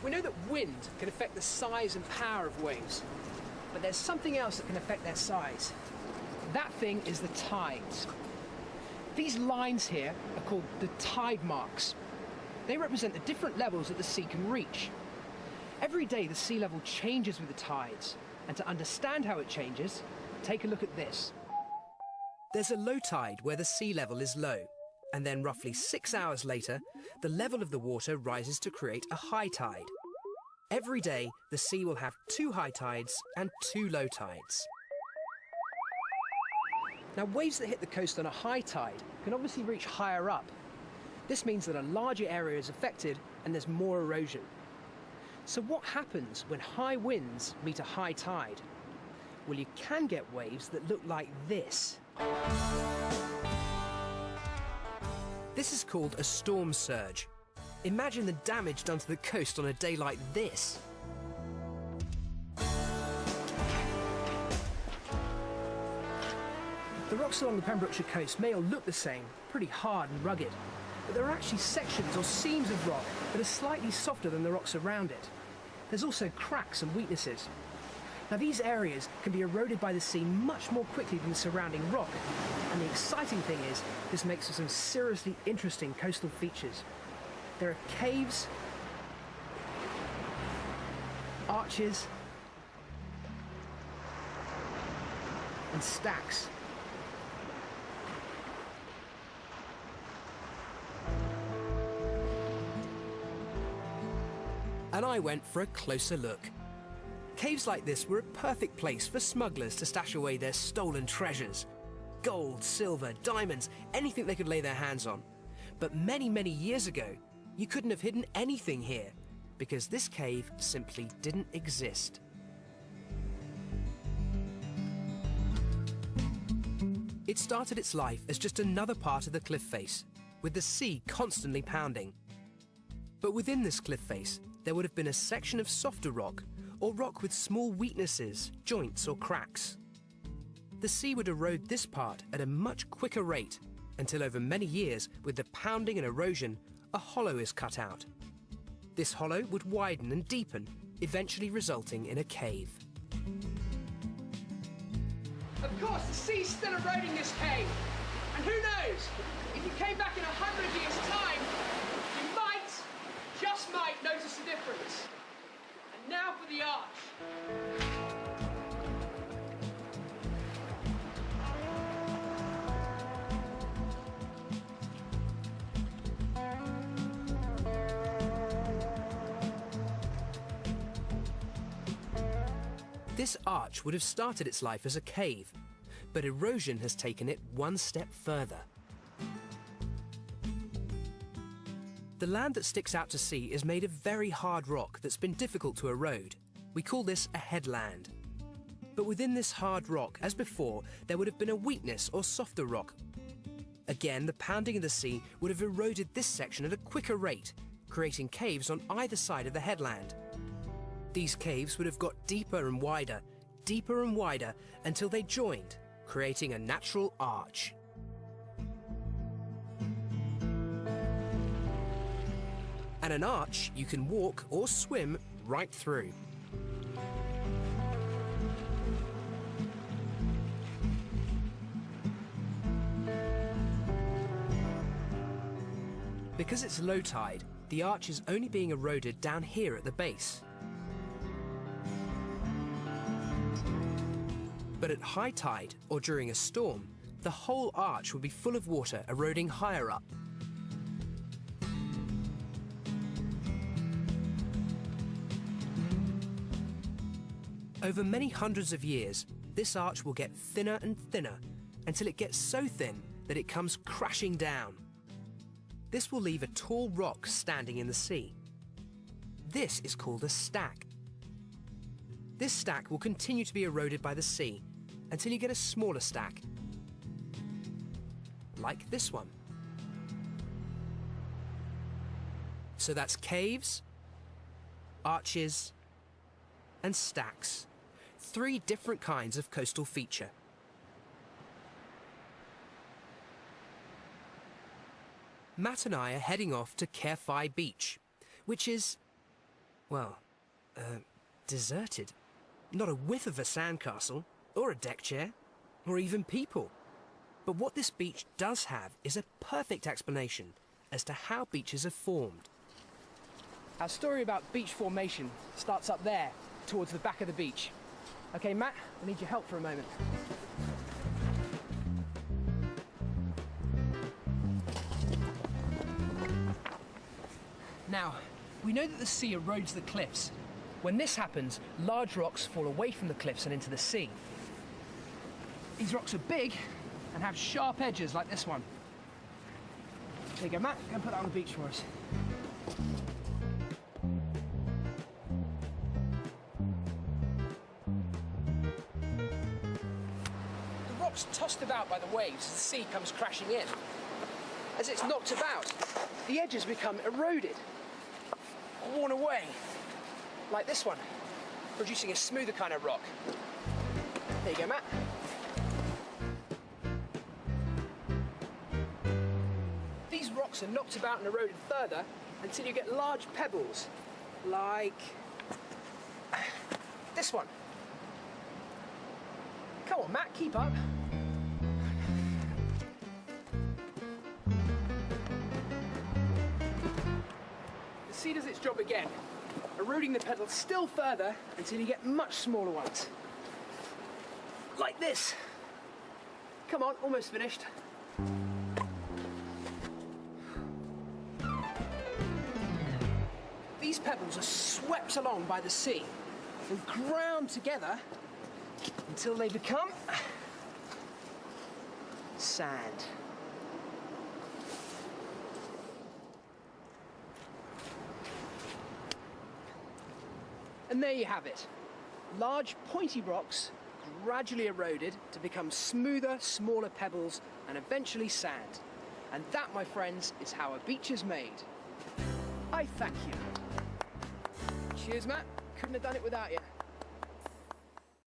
We know that wind can affect the size and power of waves, but there's something else that can affect their size. That thing is the tides. These lines here are called the tide marks. They represent the different levels that the sea can reach. Every day the sea level changes with the tides, and to understand how it changes, take a look at this. There's a low tide where the sea level is low, and then roughly 6 hours later, the level of the water rises to create a high tide. Every day, the sea will have 2 high tides and 2 low tides. Now, waves that hit the coast on a high tide can obviously reach higher up. This means that a larger area is affected and there's more erosion. So what happens when high winds meet a high tide? Well, you can get waves that look like this. This is called a storm surge. Imagine the damage done to the coast on a day like this. The rocks along the Pembrokeshire coast may all look the same, pretty hard and rugged, but there are actually sections or seams of rock that are slightly softer than the rocks around it. There's also cracks and weaknesses. Now, these areas can be eroded by the sea much more quickly than the surrounding rock, and the exciting thing is this makes for some seriously interesting coastal features. There are caves, arches, and stacks. And I went for a closer look. Caves like this were a perfect place for smugglers to stash away their stolen treasures. Gold, silver, diamonds, anything they could lay their hands on. But many, many years ago, you couldn't have hidden anything here because this cave simply didn't exist. It started its life as just another part of the cliff face, with the sea constantly pounding. But within this cliff face, there would have been a section of softer rock, or rock with small weaknesses, joints or cracks. The sea would erode this part at a much quicker rate, until over many years, with the pounding and erosion, a hollow is cut out. This hollow would widen and deepen, eventually resulting in a cave. Of course, the sea's still eroding this cave. And who knows, if you came back in 100 years' time, you might, just might, notice the difference. And now for the arch. This arch would have started its life as a cave, but erosion has taken it one step further. The land that sticks out to sea is made of very hard rock that's been difficult to erode. We call this a headland. But within this hard rock, as before, there would have been a weakness or softer rock. Again, the pounding of the sea would have eroded this section at a quicker rate, creating caves on either side of the headland. These caves would have got deeper and wider until they joined, creating a natural arch. And an arch you can walk or swim right through. Because it's low tide, the arch is only being eroded down here at the base. But at high tide, or during a storm, the whole arch would be full of water eroding higher up. Over many hundreds of years, this arch will get thinner and thinner until it gets so thin that it comes crashing down. This will leave a tall rock standing in the sea. This is called a stack. This stack will continue to be eroded by the sea until you get a smaller stack, like this one. So that's caves, arches, and stacks. 3 different kinds of coastal feature. Matt and I are heading off to Carefai Beach, which is Well, deserted. Not a whiff of a sandcastle, or a deck chair, or even people. But what this beach does have is a perfect explanation as to how beaches are formed. Our story about beach formation starts up there, towards the back of the beach. Okay, Matt, I need your help for a moment. Now, we know that the sea erodes the cliffs. When this happens, large rocks fall away from the cliffs and into the sea. These rocks are big and have sharp edges like this one. There you go, Matt. Go and put that on the beach for us. The rocks tossed about by the waves as the sea comes crashing in. As it's knocked about, the edges become eroded, worn away, like this one, producing a smoother kind of rock. There you go, Matt. These rocks are knocked about and eroded further until you get large pebbles, like this one. Come on, Matt, keep up. The sea does its job again, eroding the pebbles still further until you get much smaller ones. Like this. Come on, almost finished. These pebbles are swept along by the sea and ground together until they become sand. And there you have it. Large, pointy rocks gradually eroded to become smoother, smaller pebbles and eventually sand. And that, my friends, is how a beach is made. I thank you. Cheers, Matt. Couldn't have done it without you.